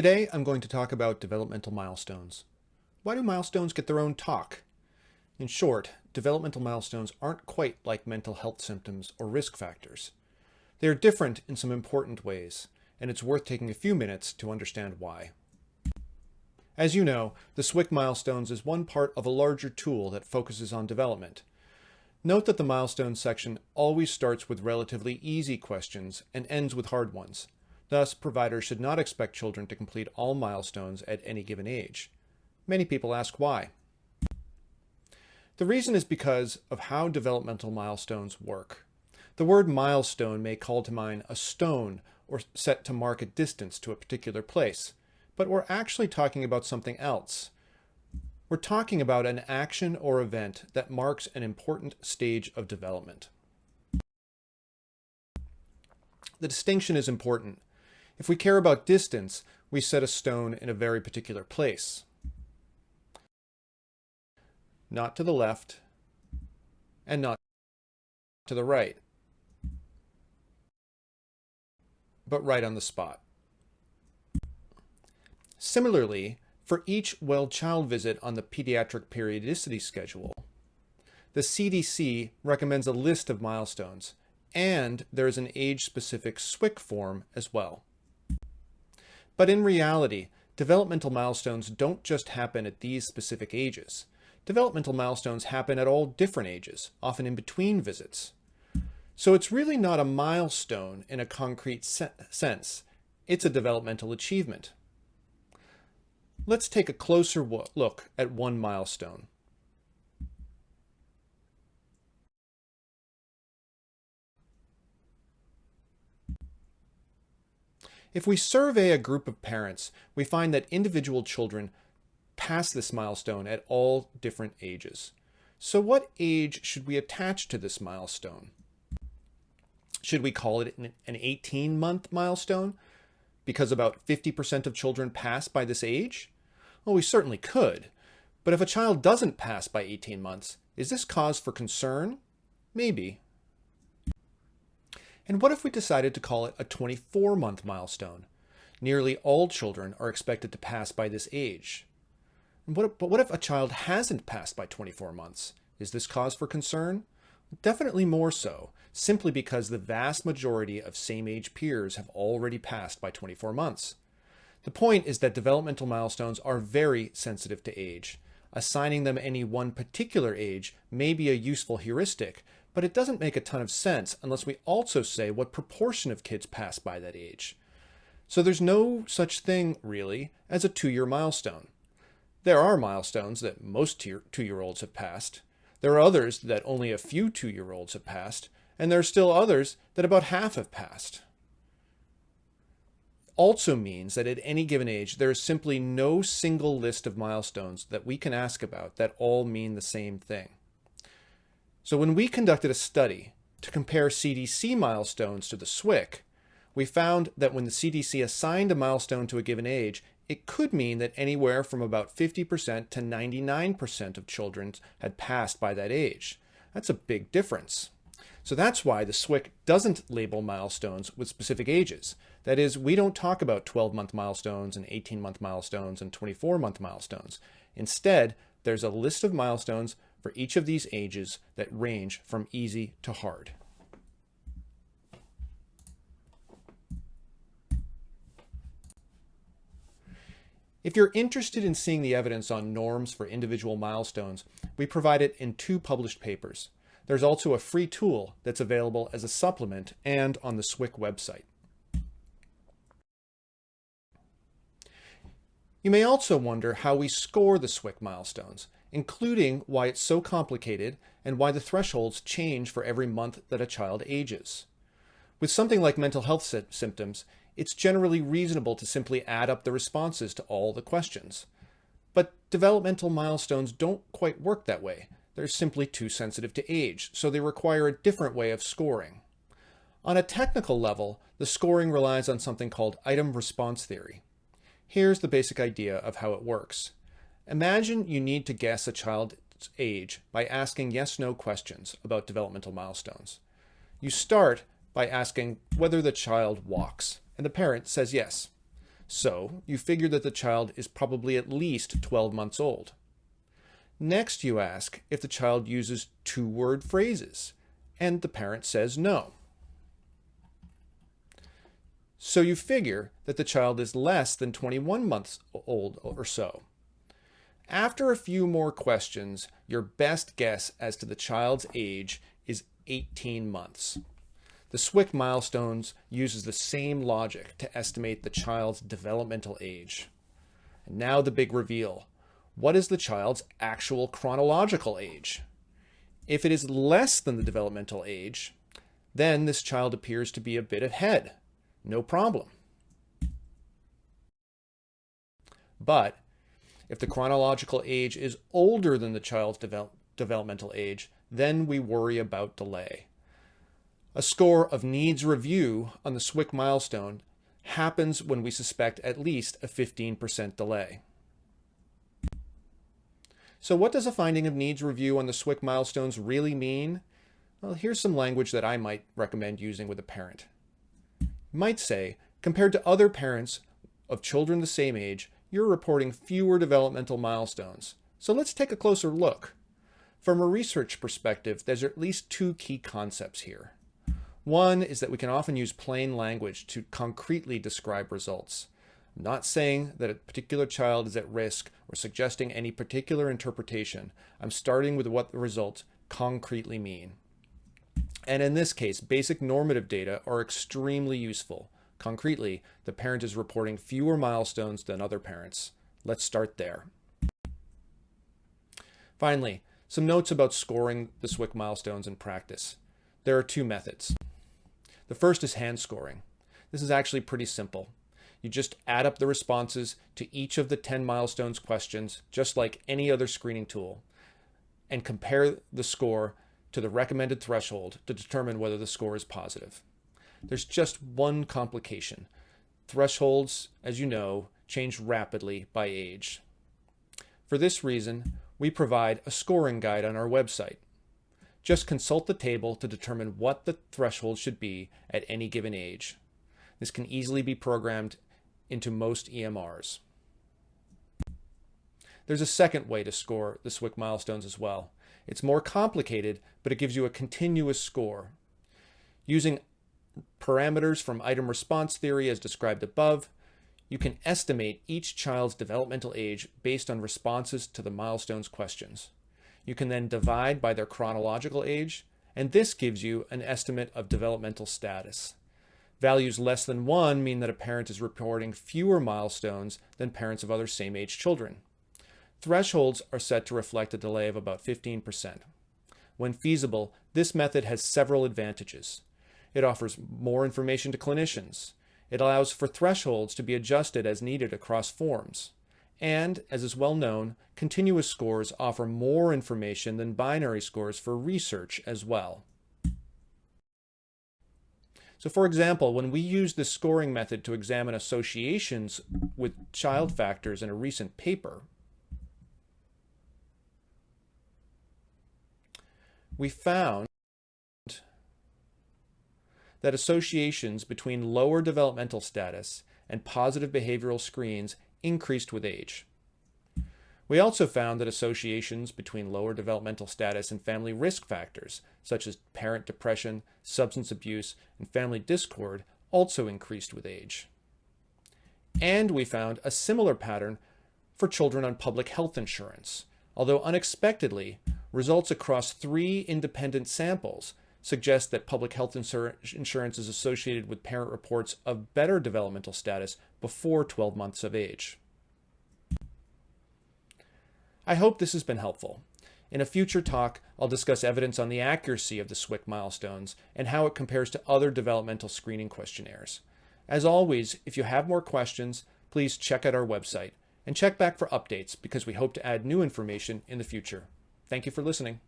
Today I'm going to talk about developmental milestones. Why do milestones get their own talk? In short, developmental milestones aren't quite like mental health symptoms or risk factors. They are different in some important ways, and it's worth taking a few minutes to understand why. As you know, the SWYC milestones is one part of a larger tool that focuses on development. Note that the milestones section always starts with relatively easy questions and ends with hard ones. Thus, providers should not expect children to complete all milestones at any given age. Many people ask why. The reason is because of how developmental milestones work. The word milestone may call to mind a stone or set to mark a distance to a particular place, but we're actually talking about something else. We're talking about an action or event that marks an important stage of development. The distinction is important. If we care about distance, we set a stone in a very particular place. Not to the left, and not to the right, but right on the spot. Similarly, for each well-child visit on the pediatric periodicity schedule, the CDC recommends a list of milestones, and there is an age-specific SWYC form as well. But in reality, developmental milestones don't just happen at these specific ages. Developmental milestones happen at all different ages, often in between visits. So it's really not a milestone in a concrete sense. It's a developmental achievement. Let's take a closer look at one milestone. If we survey a group of parents, we find that individual children pass this milestone at all different ages. So what age should we attach to this milestone? Should we call it an 18-month milestone because about 50% of children pass by this age? Well, we certainly could. But if a child doesn't pass by 18 months, is this cause for concern? Maybe. And what if we decided to call it a 24-month milestone? Nearly all children are expected to pass by this age. But what if a child hasn't passed by 24 months? Is this cause for concern? Definitely more so, simply because the vast majority of same-age peers have already passed by 24 months. The point is that developmental milestones are very sensitive to age. Assigning them any one particular age may be a useful heuristic, but it doesn't make a ton of sense unless we also say what proportion of kids pass by that age. So there's no such thing, really, as a 2-year milestone. There are milestones that most 2-year-olds have passed. There are others that only a few 2-year-olds have passed, and there are still others that about half have passed. Also means that at any given age, there is simply no single list of milestones that we can ask about that all mean the same thing. So when we conducted a study to compare CDC milestones to the SWYC, we found that when the CDC assigned a milestone to a given age, it could mean that anywhere from about 50% to 99% of children had passed by that age. That's a big difference. So that's why the SWYC doesn't label milestones with specific ages. That is, we don't talk about 12-month milestones and 18-month milestones and 24-month milestones. Instead, there's a list of milestones for each of these ages that range from easy to hard. If you're interested in seeing the evidence on norms for individual milestones, we provide it in 2 published papers. There's also a free tool that's available as a supplement and on the SWYC website. You may also wonder how we score the SWYC milestones, including why it's so complicated and why the thresholds change for every month that a child ages. With something like mental health symptoms, it's generally reasonable to simply add up the responses to all the questions. But developmental milestones don't quite work that way. They're simply too sensitive to age, so they require a different way of scoring. On a technical level, the scoring relies on something called item response theory. Here's the basic idea of how it works. Imagine you need to guess a child's age by asking yes/no questions about developmental milestones. You start by asking whether the child walks, and the parent says yes. So you figure that the child is probably at least 12 months old. Next, you ask if the child uses two-word phrases, and the parent says no. So you figure that the child is less than 21 months old or so. After a few more questions, your best guess as to the child's age is 18 months. The SWYC milestones uses the same logic to estimate the child's developmental age. And now the big reveal. What is the child's actual chronological age? If it is less than the developmental age, then this child appears to be a bit ahead. No problem. But if the chronological age is older than the child's developmental age, then we worry about delay. A score of needs review on the SWYC milestone happens when we suspect at least a 15% delay. So what does a finding of needs review on the SWYC milestones really mean? Well, here's some language that I might recommend using with a parent. You might say, compared to other parents of children the same age, you're reporting fewer developmental milestones. So let's take a closer look. From a research perspective, there's at least two key concepts here. One is that we can often use plain language to concretely describe results. I'm not saying that a particular child is at risk or suggesting any particular interpretation. I'm starting with what the results concretely mean. And in this case, basic normative data are extremely useful. Concretely, the parent is reporting fewer milestones than other parents. Let's start there. Finally, some notes about scoring the SWYC milestones in practice. There are two methods. The first is hand scoring. This is actually pretty simple. You just add up the responses to each of the 10 milestones questions, just like any other screening tool, and compare the score to the recommended threshold to determine whether the score is positive. There's just one complication. Thresholds, as you know, change rapidly by age. For this reason, we provide a scoring guide on our website. Just consult the table to determine what the threshold should be at any given age. This can easily be programmed into most EMRs. There's a second way to score the SWYC milestones as well. It's more complicated, but it gives you a continuous score. Using parameters from item response theory as described above, you can estimate each child's developmental age based on responses to the milestones questions. You can then divide by their chronological age, and this gives you an estimate of developmental status. Values less than 1 mean that a parent is reporting fewer milestones than parents of other same-age children. Thresholds are set to reflect a delay of about 15%. When feasible, this method has several advantages. It offers more information to clinicians. It allows for thresholds to be adjusted as needed across forms. And, as is well known, continuous scores offer more information than binary scores for research as well. So for example, when we use this scoring method to examine associations with child factors in a recent paper, we found that associations between lower developmental status and positive behavioral screens increased with age. We also found that associations between lower developmental status and family risk factors, such as parent depression, substance abuse, and family discord, also increased with age. And we found a similar pattern for children on public health insurance, although unexpectedly, results across 3 independent samples suggest that public health insurance is associated with parent reports of better developmental status before 12 months of age. I hope this has been helpful. In a future talk, I'll discuss evidence on the accuracy of the SWYC milestones and how it compares to other developmental screening questionnaires. As always, if you have more questions, please check out our website and check back for updates because we hope to add new information in the future. Thank you for listening.